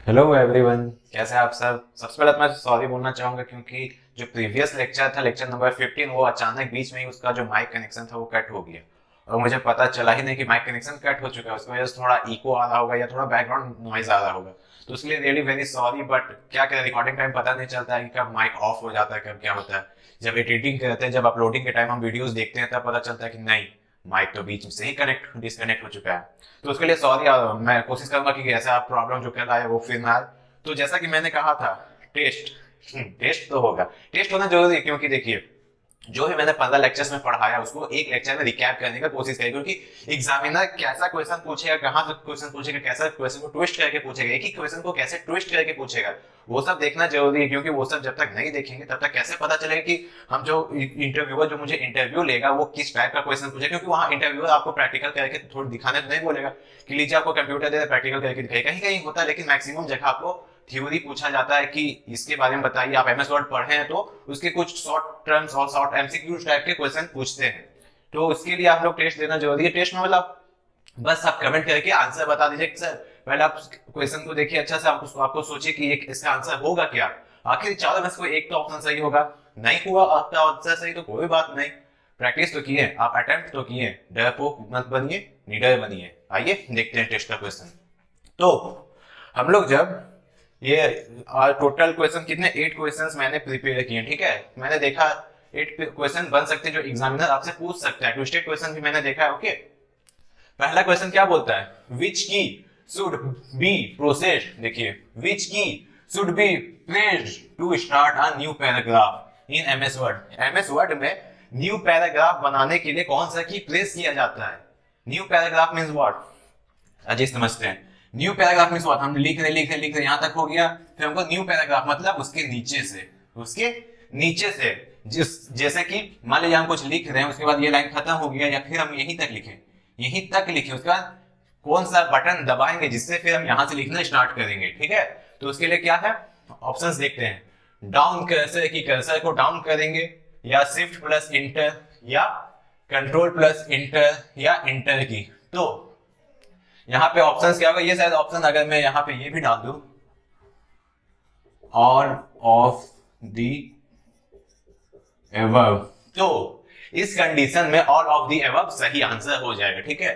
Hello everyone, कैसे हैं आप सब। सबसे पहले तो मैं सॉरी बोलना चाहूंगा क्योंकि जो प्रीवियस लेक्चर था, लेक्चर नंबर 15, वो अचानक बीच में ही उसका जो माइक कनेक्शन था वो कट हो गया और मुझे पता चला ही नहीं कि माइक कनेक्शन कट हो चुका है। उसकी वजह से थोड़ा इको आ रहा होगा या थोड़ा बैकग्राउंड नॉइज आ रहा होगा, तो उसके लिए रियली वेरी सॉरी। बट क्या करें, रिकॉर्डिंग टाइम पता नहीं चलता है कि कब माइक ऑफ हो जाता है, कब क्या होता है। जब एडिटिंग करते हैं, जब अपलोडिंग के टाइम हम वीडियोस देखते हैं, तब पता चलता है कि नहीं, माइक तो बीच से ही कनेक्ट डिस्कनेक्ट हो चुका है। तो उसके लिए सॉरी। मैं कोशिश करूंगा कि ऐसा प्रॉब्लम जो कल आया वो फिर ना आए। तो जैसा कि मैंने कहा था, टेस्ट टेस्ट तो होगा। टेस्ट होना जरूरी है क्योंकि देखिए, जो भी मैंने 15 लेक्चर्स में पढ़ाया उसको एक लेक्चर में रिकैप करने का कोशिश करें, क्योंकि एग्जामिनर कैसा क्वेश्चन पूछेगा, कहां से क्वेश्चन पूछेगा, कैसा क्वेश्चन को ट्विस्ट करके पूछेगा, एक ही क्वेश्चन को कैसे ट्विस्ट करके पूछेगा, वो सब देखना जरूरी है। क्योंकि वो सब जब तक नहीं देखेंगे तब तक कैसे पता चलेगा कि हम जो इंटरव्यूअर जो मुझे इंटरव्यू लेगा वो किस टाइप का क्वेश्चन पूछेगा। क्योंकि वहां इंटरव्यूअर आपको प्रैक्टिकल करके थोड़ा दिखाने तो नहीं बोलेगा कि लीजिए आपको कंप्यूटर दे प्रैक्टिकल करके दिखाएगा। कहीं कहीं होता है, लेकिन मैक्सिमम जगह आपको थ्योरी पूछा जाता है कि इसके बारे में बताइए। आप एमएस वर्ड पढ़े हैं तो उसके कुछ शॉर्ट टर्म्स और शॉर्ट एमसीक्यू टाइप के क्वेश्चन पूछते हैं। तो उसके लिए आप लोग टेस्ट देना जरूरी है। टेस्ट में मतलब बस आप कमेंट करके आंसर बता दीजिए सर। पहले आप क्वेश्चन को देखिए अच्छा से, आपको सोचिए कि ये इसका आंसर होगा क्या। आखिर चारों में से कोई एक तो ऑप्शन सही होगा। नहीं हुआ आपका आंसर सही तो कोई बात नहीं, प्रैक्टिस तो किए, आप अटेम्प्ट तो किए। डरपोक मत बनिए, निडर बनिए। आइए देखते हैं टेस्ट का क्वेश्चन। तो हम लोग जब ये टोटल क्वेश्चन कितने 8 क्वेश्चंस मैंने प्रिपेयर किए, ठीक है। मैंने देखा 8 क्वेश्चन बन सकते हैं जो एग्जामिनर आपसे पूछ सकता है। ट्विस्टेड क्वेश्चन भी मैंने देखा है। ओके, पहला क्वेश्चन क्या बोलता है, विच की शुड बी प्रोसेस्ड। देखिए, which key should be pressed to start a new paragraph in MS Word. MS Word में न्यू पैराग्राफ बनाने के लिए कौन सा की प्रेस किया जाता है। New paragraph means what, Ajay समझते हैं। न्यू पैराग्राफ मींस व्हाट, हम लिख रहे यहां तक हो गया, फिर हमको न्यू पैराग्राफ मतलब उसके नीचे से, उसके नीचे से। जिस जैसे कि मान लीजिए हम कुछ लिख रहे हैं, उसके बाद ये लाइन खत्म हो गया या फिर हम यहीं तक लिखें, यहीं तक लिखें, उसके बाद कौन सा बटन दबाएंगे जिससे फिर हम यहां से लिखना स्टार्ट करेंगे, ठीक है। तो उसके लिए क्या है, ऑप्शंस देखते हैं। डाउन कर्सर की कर्सर को डाउन करेंगे, या शिफ्ट प्लस इंटर, या कंट्रोल प्लस इंटर, या इंटर की। तो यहाँ पे ऑप्शंस क्या होगा, ये शायद ऑप्शन अगर मैं यहाँ पे ये भी डाल दूं, ऑल ऑफ द एबव, तो इस कंडीशन में ऑल ऑफ द एबव सही आंसर हो जाएगा, ठीक है।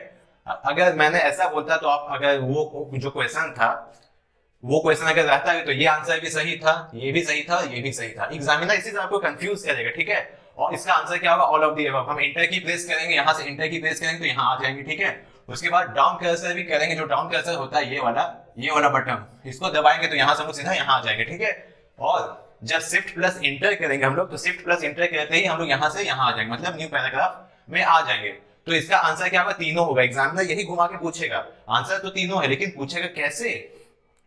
अगर मैंने ऐसा बोलता तो आप, अगर वो जो क्वेश्चन था वो क्वेश्चन अगर रहता है तो ये आंसर भी सही था, ये भी सही था, ये भी सही था। एग्जामिनर इसी से आपको कंफ्यूज करेगा, ठीक है। और इसका आंसर क्या होगा, ऑल ऑफ द अबव। हम इंटर की प्रेस करेंगे, यहां से इंटर की प्रेस करेंगे तो यहां आ जाएंगे, ठीक है। उसके बाद डाउन कर्सर भी करेंगे, जो डाउन कर्सर होता है ये वाला बटन, इसको दबाएंगे तो यहां से हम लोग सीधा यहां आ जाएंगे, ठीक है। और जब शिफ्ट प्लस इंटर करेंगे हम लोग, तो शिफ्ट प्लस इंटर करते ही हम लोग यहां से यहां आ जाएंगे, मतलब न्यू पैराग्राफ में आ जाएंगे। तो इसका आंसर क्या होगा, तीनों होगा। एग्जामिनर यही घुमा के पूछेगा, आंसर तो तीनों है लेकिन पूछेगा कैसे।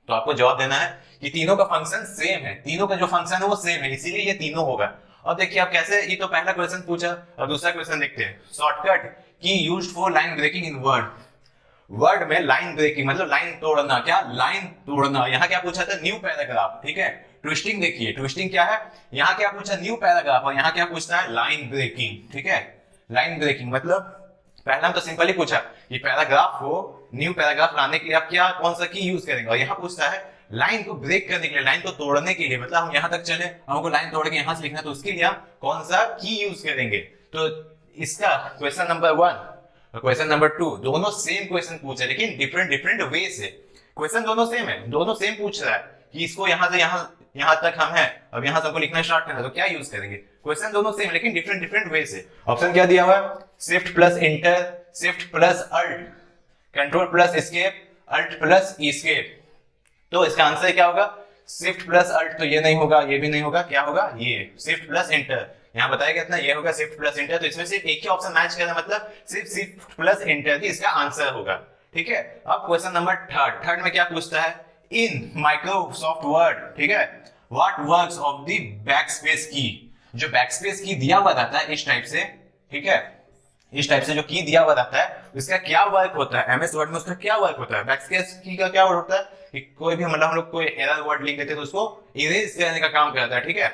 तो आपको जवाब देना है कि तीनों का फंक्शन सेम है, तीनों का जो फंक्शन है वो सेम है, इसीलिए ये तीनों होगा। और देखिए आप कैसे, ये तो पहला क्वेश्चन पूछा, और दूसरा क्वेश्चन देखते हैं। Shortcut key used for line breaking in Word. Word में लाइन ब्रेकिंग मतलब लाइन तोड़ना, क्या लाइन तोड़ना। यहाँ क्या पूछा था, न्यू पैराग्राफ, ठीक है। ट्विस्टिंग देखिए, ट्विस्टिंग क्या है, यहाँ क्या पूछा, न्यू पैराग्राफ, और यहाँ क्या पूछता है, लाइन ब्रेकिंग, ठीक है। लाइन ब्रेकिंग मतलब पहला हम तो सिंपल ही पूछा कि पैराग्राफ को न्यू पैराग्राफ लाने के लिए आप क्या कौन सा की यूज करेंगे, और यहाँ पूछता है लाइन को ब्रेक करने के लिए, लाइन को तोड़ने के लिए, मतलब हम यहाँ तक चले, हमको लाइन तोड़ के यहाँ से लिखना, तो उसके लिए हम कौन सा की यूज करेंगे। तो इसका क्वेश्चन नंबर 1 और क्वेश्चन नंबर 2 दोनों सेम क्वेश्चन पूछे, लेकिन डिफरेंट डिफरेंट वे से। क्वेश्चन दोनों सेम है, दोनों सेम पूछ रहा है कि इसको यहाँ से यहाँ तक हम है, अब यहाँ से हमको लिखना स्टार्ट करना है, तो क्या यूज करेंगे। क्वेश्चन दोनों सेम लेकिन डिफरेंट डिफरेंट वे से। ऑप्शन क्या दिया हुआ है, shift plus enter, shift plus alt, control plus escape, alt plus escape. तो इसका आंसर क्या होगा, शिफ्ट प्लस अल्ट। तो ये नहीं होगा, ये भी नहीं होगा, क्या होगा, ये शिफ्ट प्लस इंटर। यहाँ बताया कितना, ये होगा शिफ्ट प्लस इंटर। तो इसमें सिर्फ एक ही ऑप्शन मैच करना, मतलब सिर्फ शिफ्ट प्लस इंटर ही इसका आंसर होगा, ठीक है। अब क्वेश्चन नंबर थर्ड में क्या पूछता है, इन माइक्रोसॉफ्ट वर्ड, ठीक है, what works of the backspace की। जो बैकस्पेस की दिया हुआ रहता है इस टाइप से, ठीक है, इस टाइप से जो की दिया हुआ रहता है उसका क्या वर्क होता है, एमएस वर्ड में उसका क्या वर्क होता है। बैकस्पेस की का क्या वर्क होता है कि कोई भी मतलब हम लोग कोई एरर वर्ड लिख देते हैं तो उसको इरेज करने का काम करता है, ठीक है।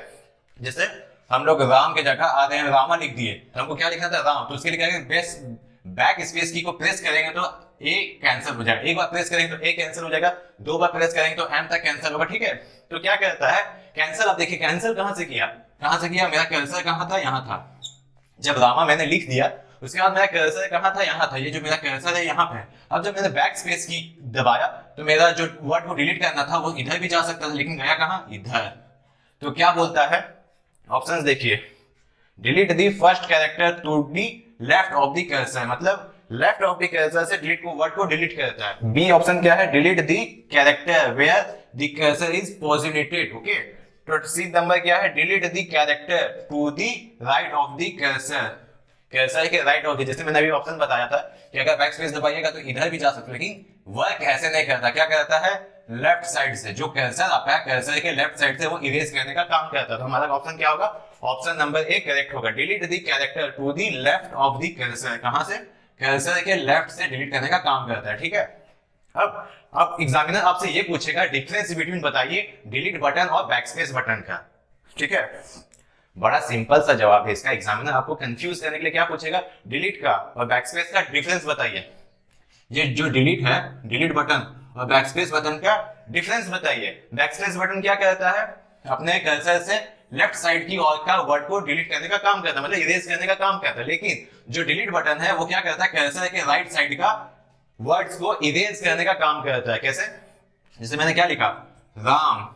जैसे हम लोग राम के जगह आ रहे हैं, रामा लिख दिए, तो हमको क्या लिखना था, राम। तो उसके लिए क्या करेंगे, बैक स्पेस की को प्रेस करेंगे तो ए कैंसिल हो जाएगा, एक बार प्रेस करेंगे तो ए कैंसिल हो जाएगा, दो बार प्रेस करेंगे तो एम तक कैंसिल होगा, ठीक है। तो क्या कहता है कैंसिल, आप देखिए कैंसिल कहां से किया, मेरा कर्सर कहां था, यहाँ था। जब रामा मैंने लिख दिया उसके बाद मेरा कर्सर कहां था, यहाँ था, ये जो मेरा कर्सर है यहाँ पे। अब जब मैंने बैक स्पेस की दबाया तो मेरा जो वर्ड को डिलीट करना था वो इधर भी जा सकता था, लेकिन गया कहां, इधर। तो क्या बोलता है, ऑप्शंस देखिए, delete the first character to the left of the cursor, मतलब लेफ्ट ऑफ द कर्सर से डिलीट को वर्ड को डिलीट करता है। बी ऑप्शन क्या है, delete the character where the cursor is positioned, okay. तो सी नंबर क्या है, delete the character to the right of the cursor, cursor के राइट ऑफ द, जैसे मैंने अभी ऑप्शन बताया था कि अगर बैक स्पेस दबाइएगा तो इधर भी जा सकते, लेकिन वर्क ऐसे नहीं करता, क्या करता है, लेफ्ट साइड से जो कर्सर आपका है कर्सर के लेफ्ट साइड से वो इरेज करने का काम करता है। तो हमारा ऑप्शन क्या होगा, ऑप्शन नंबर ए करेक्ट होगा, delete the character to the left of the cursor, कहां से, कर्सर के लेफ्ट से डिलीट करने का काम करता है, ठीक है। अब एग्जामिनर आपसे ये पूछेगा डिफरेंस बिटवीन बताइए डिलीट बटन और बैकस्पेस बटन का, ठीक है। बड़ा सिंपल सा जवाब है इसका, एग्जामिनर आपको कंफ्यूज करने के लिए क्या पूछेगा, डिलीट का और बैकस्पेस का डिफरेंस बताइए। ये जो डिलीट है, डिलीट बटन और बैकस्पेस बटन का डिफरेंस बताइए। बैकस्पेस बटन क्या करता है, अपने कर्सर से लेफ्ट साइड की ओर का वर्ड को डिलीट करने का काम करता है, मतलब इरेज करने का काम करता है, लेकिन जो डिलीट बटन है वो क्या करता है, कर्सर के राइट साइड का वर्ड्स को इरेज करने का काम करता है। कैसे, जैसे मैंने क्या लिखा, राम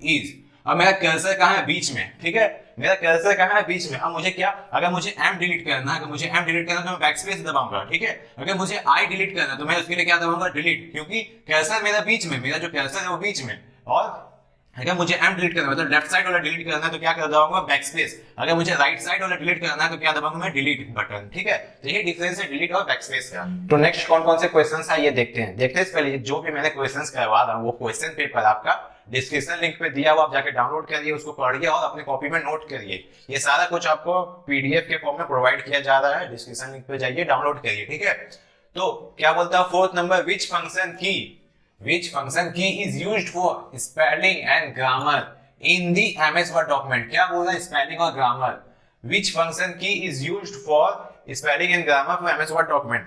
इज, अब मेरा कर्सर कहां है, बीच में, ठीक है, मेरा कर्सर कहां है, बीच में। अब मुझे क्या, अगर मुझे एम डिलीट करना है, अगर मुझे एम डिलीट करना है तो मैं बैकस्पेस दबाऊंगा, ठीक है। अगर मुझे आई डिलीट करना है तो मैं उसके लिए क्या दबाऊंगा, डिलीट, क्योंकि कर्सर मेरा बीच में, मेरा जो कर्सर है वो बीच में। और अगर मुझे एम डिलीट करना है मतलब लेफ्ट साइड वाला डिलीट करना है तो क्या कर दबाऊंगा, बैकस्पेस। अगर मुझे राइट साइड वाला डिलीट करना है तो क्या दबाऊंगा मैं, डिलीट बटन, ठीक है। तो ये डिफरेंस है डिलीट और बैकस्पेस का। तो नेक्स्ट कौन कौन से क्वेश्चंस है ये देखते हैं। देखते हैं पहले जो भी मैंने क्वेश्चंस करवा रहा हूं वो क्वेश्चन पेपर आपका डिस्क्रिप्शन लिंक पे दिया हुआ, आप जाके डाउनलोड करिए, उसको पढ़िए और अपने कॉपी में नोट करिए। ये सारा कुछ आपको पीडीएफ के फॉर्म में प्रोवाइड किया जा रहा है, डिस्क्रिप्शन लिंक पे जाइए डाउनलोड करिए, ठीक है। तो क्या बोलता है fourth number, which function key is used for spelling and grammar in the MS Word document। क्या बोल रहा है, स्पेलिंग और grammar, which function key is used for spelling and grammar for MS Word document।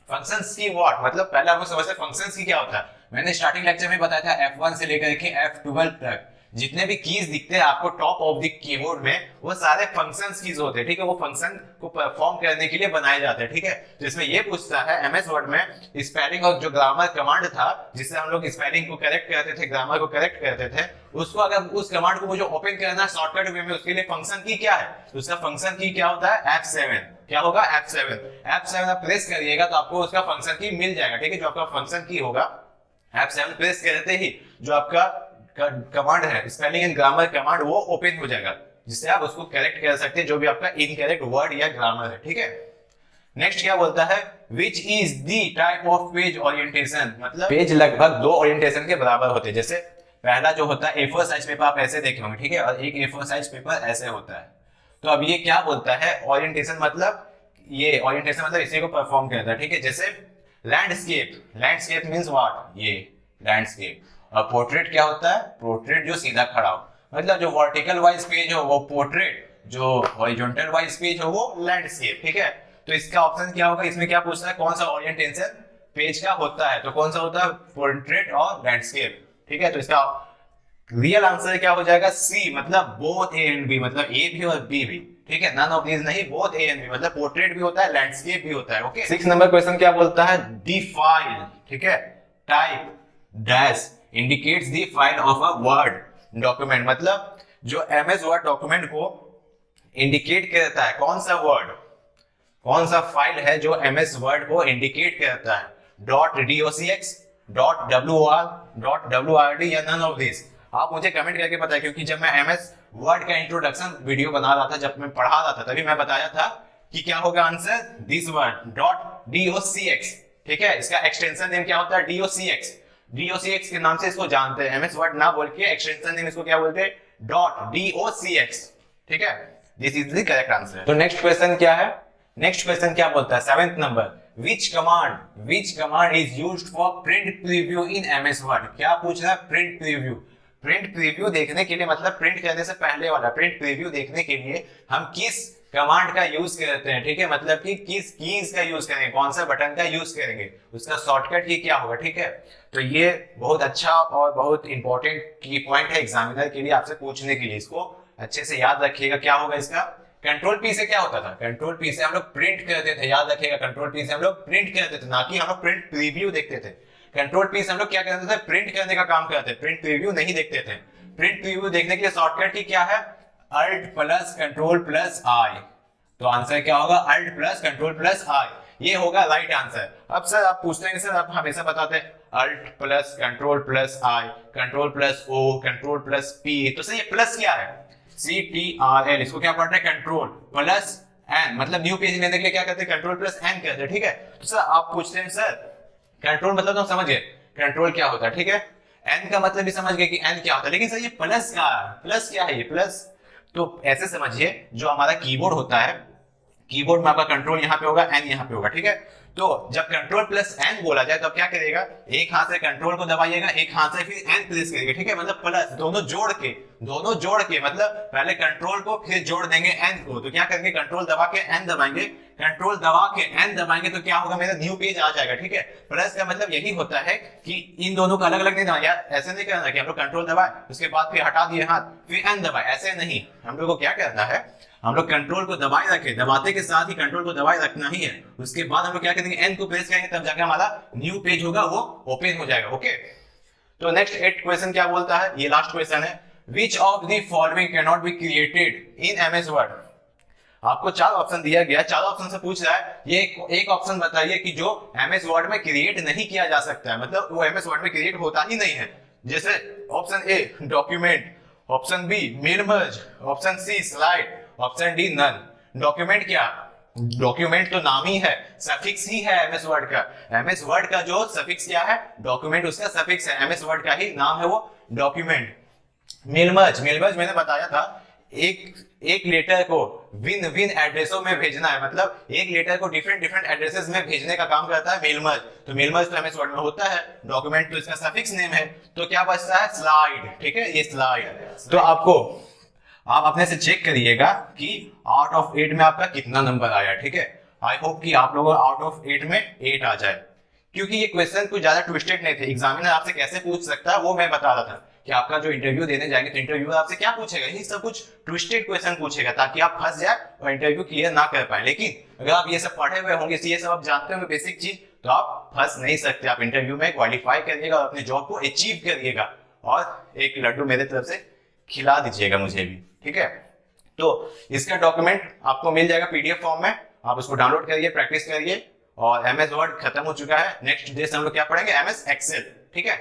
Functions की what, मतलब पहले आपको समझते फंक्शंस की क्या होता है। मैंने स्टार्टिंग लेक्चर में बताया था F1 से लेकर के F12 तक जितने भी कीज दिखते हैं आपको टॉप ऑफ द कीबोर्ड में वो सारे फंक्शंस कीज होते हैं, ठीक है। वो फंक्शन को परफॉर्म करने के लिए बनाए जाते हैं, ठीक है। तो इसमें ये पूछता है एमएस वर्ड में स्पेलिंग और जो ग्रामर कमांड था जिससे हम लोग स्पेलिंग को करेक्ट करते थे, ग्रामर को करेक्ट करते थे, उसको अगर उस कमांड को मुझे ओपन करना है शॉर्टकट वे में, उसके लिए फंक्शन की क्या है, उसका फंक्शन की क्या होता है, F7। क्या होगा, F7 आप प्रेस करिएगा तो आपको उसका फंक्शन की मिल जाएगा, ठीक है। जो आपका फंक्शन की होगा F7 प्रेस करते ही जो आपका कमांड है स्पेलिंग एंड ग्रामर कमांड वो ओपन हो जाएगा, जिससे आप उसको करेक्ट कर सकते हैं जो भी आपका इनकरेक्ट वर्ड या ग्रामर है, ठीक है। नेक्स्ट क्या बोलता है, which is the type of page orientation, मतलब पेज लगभग दो ओरिएंटेशन के बराबर होते हैं। जैसे पहला जो होता है A4 साइज पेपर आप ऐसे देखे होंगे, ठीक है, और एक A4 साइज पेपर ऐसे होता है। तो अब ये क्या बोलता है, ओरिएंटेशन मतलब ये ओरिएंटेशन मतलब इसी को परफॉर्म करता है, ठीक है। जैसे लैंडस्केप मींस व्हाट, ये लैंडस्केप। और पोर्ट्रेट क्या होता है, पोर्ट्रेट जो सीधा खड़ा हो, मतलब जो वर्टिकल वाइज पेज हो वो पोर्ट्रेट, जो हॉरिजॉन्टल वाइज पेज हो वो लैंडस्केप, ठीक है। तो इसका ऑप्शन क्या होगा, इसमें क्या पूछता है, कौन सा ओरिएंटेशन पेज का होता है, तो कौन सा होता है, पोर्ट्रेट और लैंडस्केप, ठीक है। तो इसका रियल आंसर क्या हो जाएगा, सी, मतलब बोथ ए एंड बी, मतलब ए भी और बी भी, ठीक है। नन ऑफ दीज नहीं, बोथ ए एंड बी, मतलब पोर्ट्रेट भी होता है लैंडस्केप भी होता है, ओके। 6 नंबर क्वेश्चन क्या बोलता है, दी फाइल, ठीक है, type dash indicates the file of a word document, मतलब जो एमएस वर्ड डॉक्यूमेंट को इंडिकेट करता है, कौन सा वर्ड, कौन सा फाइल है जो एमएस वर्ड को इंडिकेट करता है, .docx, .wr, .wrd या नन ऑफ दिस। आप मुझे कमेंट करके बताएं, क्योंकि जब मैं एमएस वर्ड का इंट्रोडक्शन वीडियो बना रहा था, जब मैं पढ़ा रहा था, तभी मैं बताया था कि क्या होगा आंसर, दिस वर्ड .docx, ठीक है। इसका एक्सटेंशन नेम क्या होता है, docx के नाम से इसको जानते हैं, एमएस वर्ड ना बोल के एक्सटेंशन नेम इसको क्या बोलते हैं, .docx, ठीक है। This is the correct answer. तो नेक्स्ट क्वेश्चन क्या है, नेक्स्ट क्वेश्चन क्या बोलता है, 7th number, which command is used for print preview in MS Word। क्या पूछ रहा है, प्रिंट प्रीव्यू। प्रिंट प्रीव्यू देखने के लिए मतलब प्रिंट करने से पहले वाला प्रिंट प्रीव्यू देखने के लिए हम किस कमांड का यूज करते हैं, ठीक है, मतलब कि किस कीज का यूज करेंगे, कौन सा बटन का यूज करेंगे, उसका शॉर्टकट की क्या होगा, ठीक है। तो ये बहुत अच्छा और बहुत इंपॉर्टेंट की पॉइंट है एग्जामिनर के लिए आपसे पूछने के लिए, इसको अच्छे से याद रखिएगा। क्या होगा इसका, कंट्रोल पी से क्या होता था, कंट्रोल पी से हम लोग प्रिंट करते थे, याद रखिएगा, कंट्रोल पी से हम लोग प्रिंट करते थे, ना कि हम लोग प्रिंट प्रीव्यू देखते थे। कंट्रोल पी से हम लोग क्या करते थे, प्रिंट करने का काम करते थे, प्रिंट प्रीव्यू नहीं देखते थे। प्रिंट प्रीव्यू देखने के लिए शॉर्टकट की क्या है, अल्ट प्लस कंट्रोल प्लस आई। तो आंसर क्या होगा, अल्ट प्लस कंट्रोल प्लस आई, ये होगा राइट आंसर। अब सर आप पूछते हैं सर आप हमेशा बताते हैं alt plus control plus I, control plus O, control plus P, तो सर ये प्लस क्या है, CTRL, इसको क्या पढ़ रहे हैं, कंट्रोल प्लस एन, मतलब न्यू पेज लेने के लिए क्या करते हैं, कंट्रोल प्लस एन करते हैं, ठीक है। तो सर आप पूछते हैं सर कंट्रोल मतलब तो समझ गए कंट्रोल क्या होता है, ठीक है, एन का मतलब भी समझ गए कि एन क्या होता है, लेकिन सर ये प्लस क्या है, प्लस क्या है ये प्लस, तो ऐसे समझिए जो हमारा कीबोर्ड होता है, कीबोर्ड में आपका कंट्रोल यहाँ पे होगा, एन यहाँ पे होगा, ठीक है। तो जब कंट्रोल प्लस एन बोला जाए तो क्या करिएगा, एक हाथ से कंट्रोल को दबाइएगा, एक हाथ से फिर एन प्रेस करिएगा, ठीक है, मतलब प्लस दोनों जोड़ के मतलब पहले कंट्रोल को फिर जोड़ देंगे एन को, तो क्या करेंगे, कंट्रोल दबा के एन दबाएंगे, कंट्रोल दबा के एन दबाएंगे, तो क्या होगा, मेरा न्यू पेज आ जाएगा, ठीक है। प्लस का मतलब यही होता है कि इन दोनों को अलग अलग नहीं दबाया, ऐसे नहीं करना कि हम लोग कंट्रोल दबाए उसके बाद फिर हटा दिए हाथ फिर एन दबाए, ऐसे नहीं, हम लोग को क्या करना है, हम लोग कंट्रोल को दबाए रखे, दबाते के साथ ही कंट्रोल को दबाए रखना ही है, उसके बाद हम लोग क्या करेंगे, एन को प्रेस करेंगे, तब जाकर हमारा न्यू पेज होगा वो ओपन हो जाएगा, ओके। तो नेक्स्ट 8 क्वेश्चन क्या बोलता है, ये लास्ट क्वेश्चन है, which of the following can not be created in MS word. आपको 4 ऑप्शन दिया गया, 4 ऑप्शन से पूछ रहा है, ये एक ऑप्शन बताइए कि जो एमएस वर्ड में क्रिएट नहीं किया जा सकता है, मतलब वो एमएस वर्ड में क्रिएट होता ही नहीं है। जैसे option A document, option B mail merge, option C slide, option D none. Document क्या, डॉक्यूमेंट तो नाम ही है, सफिक्स ही है एमएस वर्ड का, एमएस वर्ड का जो सफिक्स क्या है, डॉक्यूमेंट उसका सफिक्स है, एमएस वर्ड का ही नाम है वो डॉक्यूमेंट। मेल मर्ज मैंने बताया था, एक लेटर को विन एड्रेसों में भेजना है, मतलब एक लेटर को डिफरेंट एड्रेसेस में भेजने का काम करता है मेल मर्ज, तो मेल मर्ज तो एमएस वर्ड में होता है, डॉक्यूमेंट तो इसका सफिक्स नेम है, तो क्या बचता है, स्लाइड, ठीक है, ये स्लाइड। तो आप अपने से चेक करिएगा कि आउट ऑफ 8 में आपका कितना नंबर आया, ठीक है। आई होप कि आप लोगों आउट ऑफ 8 में 8 आ जाए, क्योंकि ये क्वेश्चन कुछ ज्यादा ट्विस्टेड नहीं थे, एग्जामिनर आपसे कैसे पूछ सकता है वो मैं बता रहा था कि आपका जो इंटरव्यू देने जाएंगे तो इंटरव्यूअर आपसे क्या पूछेगा, ये सब कुछ ट्विस्टेड क्वेश्चन पूछेगा ताकि आप फंस जाए और इंटरव्यू क्लियर ना कर पाए। लेकिन अगर आप ये सब पढ़े हुए होंगे, ये सब आप जानते होंगे बेसिक चीज, तो आप फंस नहीं सकते, आप इंटरव्यू में क्वालिफाई करिएगा और अपने जॉब को अचीव करिएगा, और एक लड्डू मेरे तरफ से खिला दीजिएगा मुझे भी, ठीक है। तो इसका डॉक्यूमेंट आपको मिल जाएगा पीडीएफ फॉर्म में, आप उसको डाउनलोड करिए, प्रैक्टिस करिए, और एमएस वर्ड खत्म हो चुका है, नेक्स्ट डे से हम लोग क्या पढ़ेंगे, एमएस एक्सेल, ठीक है।